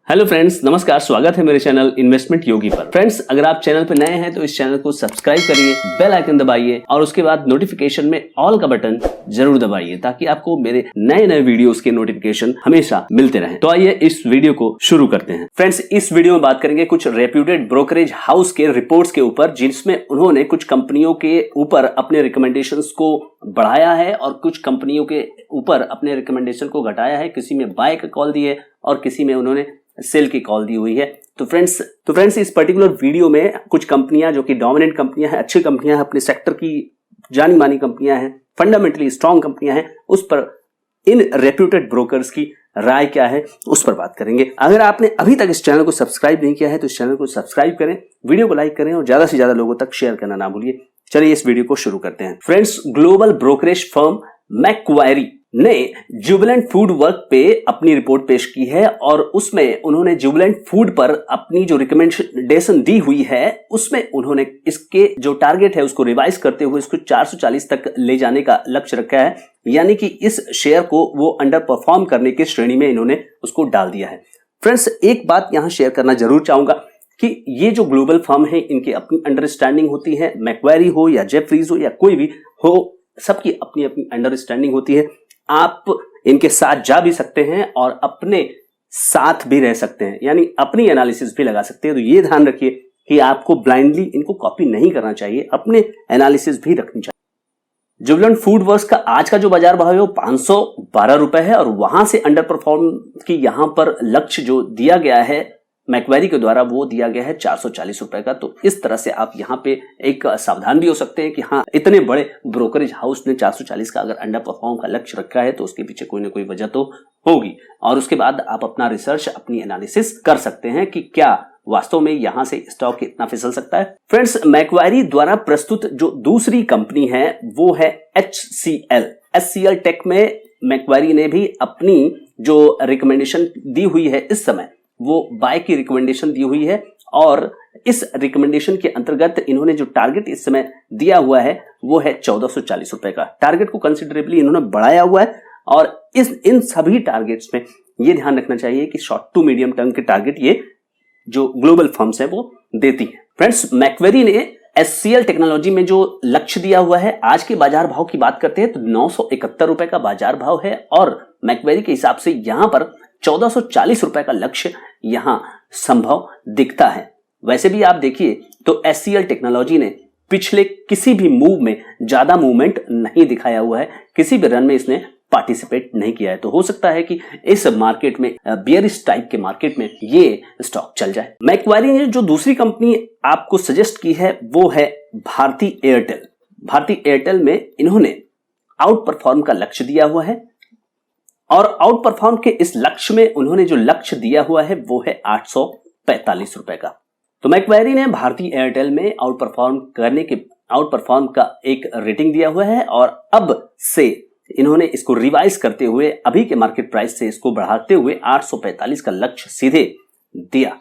Hello friends, नमस्कार। स्वागत है मेरे चैनल इन्वेस्टमेंट योगी पर। फ्रेंड्स, अगर आप चैनल पर नए हैं तो इस चैनल को सब्सक्राइब करिए, बेल आइकन दबाइए और उसके बाद नोटिफिकेशन में ऑल का बटन जरूर दबाइए ताकि आपको मेरे नए नए वीडियोस के नोटिफिकेशन हमेशा मिलते रहें। तो आइए इस वीडियो को शुरू करते हैं। फ्रेंड्स, इस वीडियो में बात करेंगे कुछ रेप्यूटेड ब्रोकरेज हाउस के रिपोर्ट्स के ऊपर, जिसमें उन्होंने कुछ कंपनियों के ऊपर अपने रिकमेंडेशंस को बढ़ाया है और कुछ कंपनियों के ऊपर अपने रिकमेंडेशन को घटाया है। किसी में बाय का कॉल दी है और किसी में उन्होंने सेल की कॉल दी हुई है। तो फ्रेंड्स इस पर्टिकुलर वीडियो में कुछ कंपनियां जो कि डोमिनेंट कंपनियां हैं, अच्छी कंपनियां हैं, अपने सेक्टर की जानी मानी कंपनियां हैं, फंडामेंटली स्ट्रांग कंपनियां हैं, उस पर इन रेप्यूटेड ब्रोकर्स की राय क्या है उस पर बात करेंगे। अगर आपने अभी तक इस चैनल को सब्सक्राइब नहीं किया है तो इस चैनल को सब्सक्राइब करें, वीडियो को लाइक करें और ज्यादा से ज्यादा लोगों तक शेयर करना ना भूलिए। चलिए इस वीडियो को शुरू करते हैं। Friends, global brokerage firm Macquarie ने जुबिलेंट फूड वर्क पे अपनी रिपोर्ट पेश की है और उसमें उन्होंने जुबिलेंट फूड पर अपनी जो रिकमेंडेशन दी हुई है उसमें उन्होंने इसके जो टारगेट है उसको रिवाइज करते हुए इसको 440 तक ले जाने का लक्ष्य रखा है। यानी कि इस शेयर को वो अंडर परफॉर्म करने की श्रेणी में इन्होंने उसको डाल दिया है। फ्रेंड्स, एक बात यहां शेयर करना जरूर चाहूंगा कि ये जो ग्लोबल फर्म है इनकी अपनी अंडरस्टैंडिंग होती है। मैक्वायरी हो या जेफरीज हो या कोई भी हो, सबकी अपनी अपनी अंडरस्टैंडिंग होती है। आप इनके साथ जा भी सकते हैं और अपने साथ भी रह सकते हैं, यानी अपनी एनालिसिस भी लगा सकते हैं। तो ये ध्यान रखिए कि आपको ब्लाइंडली इनको कॉपी नहीं करना चाहिए, अपने एनालिसिस भी रखनी चाहिए। जुबिलेंट फूड वर्क्स का आज का जो बाजार भाव है वो 512 रुपए है और वहां से अंडर परफॉर्म की यहां पर लक्ष्य जो दिया गया है मैक्वायरी के द्वारा वो दिया गया है 440 रुपए का। तो इस तरह से आप यहाँ पे एक सावधान भी हो सकते हैं कि हाँ, इतने बड़े ब्रोकरेज हाउस ने 440 का अगर अंडर परफॉर्म का लक्ष्य रखा है तो उसके पीछे कोई ना कोई वजह तो होगी। और उसके बाद आप अपना रिसर्च, अपनी एनालिसिस कर सकते हैं कि क्या वास्तव में यहां से स्टॉक इतना फिसल सकता है। फ्रेंड्स, मैक्वायरी द्वारा प्रस्तुत जो दूसरी कंपनी है वो है HCL टेक में मैक्वायरी ने भी अपनी जो रिकमेंडेशन दी हुई है इस समय वो बाय की रिकमेंडेशन दी हुई है और इस रिकमेंडेशन के अंतर्गत इन्होंने जो टारगेट इस समय दिया हुआ है वो है 1440 रुपए का। टारगेट को कंसिडरेबली इन्होंने बढ़ाया हुआ है और इन सभी टारगेट्स में ये ध्यान रखना चाहिए कि शॉर्ट टू मीडियम टर्म के टारगेट ये जो ग्लोबल फर्म्स है वो देती है। फ्रेंड्स, मैक्वायरी ने HCL टेक्नोलॉजी में जो लक्ष्य दिया हुआ है, आज के बाजार भाव की बात करते हैं तो 971 रुपए का बाजार भाव है और मैक्वायरी के हिसाब से यहां पर 1440 रुपए का लक्ष्य यहां संभव दिखता है। वैसे भी आप देखिए तो HCL टेक्नोलॉजी ने पिछले किसी भी मूव में ज्यादा मूवमेंट नहीं दिखाया हुआ है, किसी भी रन में इसने पार्टिसिपेट नहीं किया है। तो हो सकता है कि इस मार्केट में, बियरिश टाइप के मार्केट में, ये स्टॉक चल जाए। मैक्वायरी ने जो दूसरी कंपनी आपको सजेस्ट की है वो है भारती एयरटेल। भारती एयरटेल में इन्होंने आउट परफॉर्म का लक्ष्य दिया हुआ है और आउट परफॉर्म के इस लक्ष्य में उन्होंने जो लक्ष्य दिया हुआ है वो है 845 रुपए का। तो मैक्वायरी ने भारती एयरटेल में आउट परफॉर्म का एक रेटिंग दिया हुआ है और अब से इन्होंने इसको रिवाइज करते हुए अभी के मार्केट प्राइस से इसको बढ़ाते हुए 845 का लक्ष्य सीधे दिया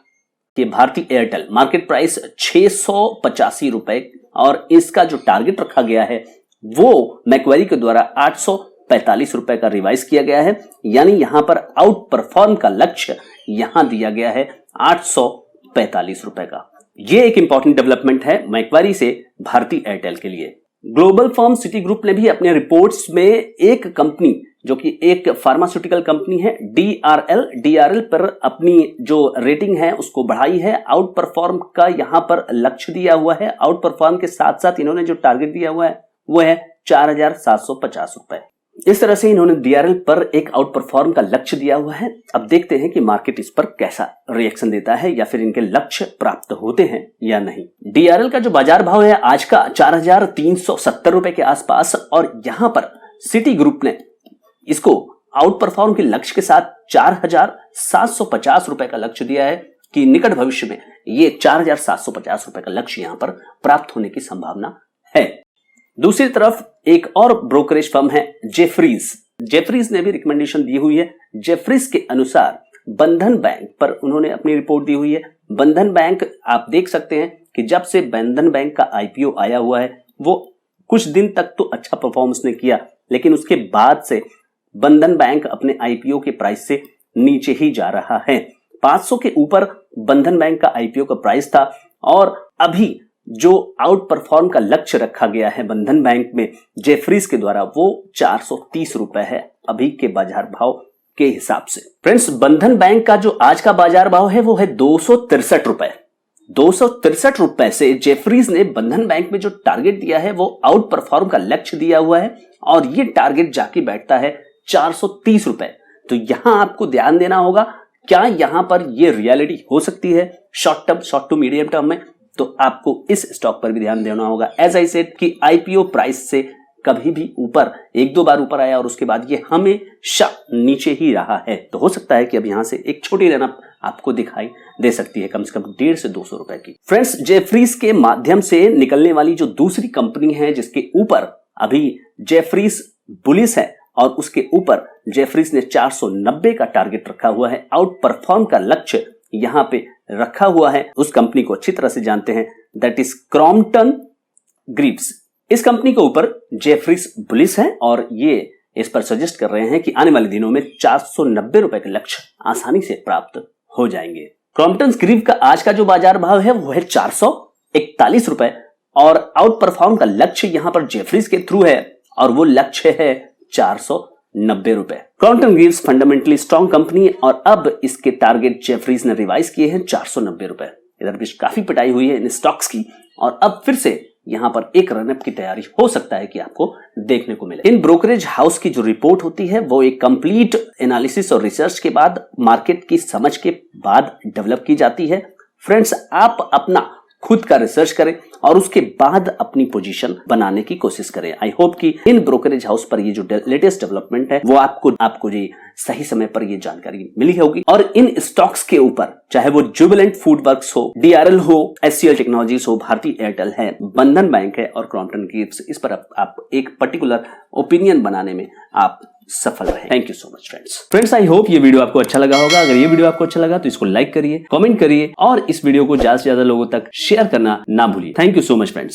कि भारती एयरटेल मार्केट प्राइस 685 रुपए और इसका जो टारगेट रखा गया है वो मैक्वायरी के द्वारा 845 रुपए का रिवाइज किया गया है। यानी यहां पर आउट परफॉर्म का लक्ष्य यहां दिया गया है 845 रुपए का। यह एक इंपॉर्टेंट डेवलपमेंट है मैक्वायरी से भारती एयरटेल के लिए। ग्लोबल फर्म सिटी ग्रुप ने भी अपने रिपोर्ट्स में एक कंपनी जो कि एक फार्मास्यूटिकल कंपनी है DRL पर अपनी जो रेटिंग है उसको बढ़ाई है। आउट परफॉर्म का यहां पर लक्ष्य दिया हुआ है। आउट परफॉर्म के साथ साथ इन्होंने जो टारगेट दिया हुआ है वो है 4750 रुपए। इस तरह से इन्होंने DRL पर एक आउट परफॉर्म का लक्ष्य दिया हुआ है। अब देखते हैं कि मार्केट इस पर कैसा रिएक्शन देता है या फिर इनके लक्ष्य प्राप्त होते हैं या नहीं। DRL का जो बाजार भाव है आज का 4370 रुपए के आसपास और यहां पर सिटी ग्रुप ने इसको आउट परफॉर्म के लक्ष्य के साथ 4750 रुपए का लक्ष्य दिया है कि निकट भविष्य में ये 4750 रुपए का लक्ष्य यहां पर प्राप्त होने की संभावना है। दूसरी तरफ एक और ब्रोकरेज फर्म है जेफरीज ने भी रिकमेंडेशन दी हुई है। जेफरीज के अनुसार बंधन बैंक पर उन्होंने अपनी रिपोर्ट दी हुई है। बंधन बैंक, आप देख सकते हैं कि जब से बंधन बैंक का IPO आया हुआ है वो कुछ दिन तक तो अच्छा परफॉर्मेंस ने किया, लेकिन उसके बाद से बंधन बैंक अपने IPO के प्राइस से नीचे ही जा रहा है। 500 के ऊपर बंधन बैंक का आईपीओ का प्राइस था और अभी जो आउट परफॉर्म का लक्ष्य रखा गया है बंधन बैंक में जेफरीज के द्वारा वो 430 रुपए है अभी के बाजार भाव के हिसाब से। फ्रेंड्स, बंधन बैंक का जो आज का बाजार भाव है वो है 263 रुपए। 263 रुपए से जेफरीज ने बंधन बैंक में जो टारगेट दिया है वो आउट परफॉर्म का लक्ष्य दिया हुआ है और ये टारगेट जाके बैठता है 430 रुपए। तो यहां आपको ध्यान देना होगा, क्या यहां पर ये रियलिटी हो सकती है शॉर्ट टू मीडियम टर्म में, तो आपको इस स्टॉक पर भी ध्यान देना होगा। एज आई सेड कि आईपीओ प्राइस से कभी भी ऊपर एक दो बार ऊपर आया और उसके बाद ये हमेशा नीचे ही रहा है, तो हो सकता है कि अब यहां से एक छोटी रनअप आपको दिखाई दे सकती है, कम से कम 150 से 200 रुपए की। फ्रेंड्स, जेफरीज के माध्यम से निकलने वाली जो दूसरी कंपनी है जिसके ऊपर अभी जेफरीज बुलिश है और उसके ऊपर जेफरीज ने 490 का टारगेट रखा हुआ है, आउट परफॉर्म का लक्ष्य यहां पे रखा हुआ है, उस कंपनी को अच्छी तरह से जानते हैं, दैट इज क्रॉम्पटन ग्रीव्स। इस कंपनी के ऊपर जेफरीज बुलिश है और ये इस पर सजेस्ट कर रहे हैं कि आने वाले दिनों में 490 रुपए के लक्ष्य आसानी से प्राप्त हो जाएंगे। क्रॉम्पटन ग्रीव का आज का जो बाजार भाव है वो है 441 रुपए और आउट परफॉर्म का लक्ष्य यहां पर जेफरीज के थ्रू है और वो लक्ष्य है 490 रुपए। Crompton Greaves fundamentally strong company और अब इसके टारगेट जेफरीज ने रिवाइज किए हैं 490 रुपए। इधर भी काफी पिटाई हुई है इन स्टॉक्स की और अब फिर से यहां पर एक रनअप की तैयारी हो सकता है कि आपको देखने को मिले। इन ब्रोकरेज हाउस की जो रिपोर्ट होती है वो एक कंप्लीट एनालिसिस और रिसर्च के बाद, मार्केट की समझ के बाद डेवलप की जाती है। फ्रेंड्स, आप अपना खुद का रिसर्च करें और उसके बाद अपनी पोजीशन बनाने की कोशिश करें। आई होप कि इन ब्रोकरेज हाउस पर ये जो लेटेस्ट डेवलपमेंट है वो आपको ये सही समय पर ये जानकारी मिली होगी और इन स्टॉक्स के ऊपर चाहे वो जुबिलेंट फूड वर्क्स हो, डीआरएल हो, एचसीएल टेक्नोलॉजीज हो, भारतीय एयरटेल है, बंधन बैंक है और क्रॉम्पटन ग्रीव्स, इस पर आप एक पर्टिकुलर ओपिनियन बनाने में आप सफल रहे। Thank you so much friends, I hope ये वीडियो आपको अच्छा लगा होगा। अगर ये वीडियो आपको अच्छा लगा तो इसको लाइक करिए, कमेंट करिए और इस वीडियो को ज्यादा से ज्यादा लोगों तक शेयर करना ना भूलिए। Thank you so much friends.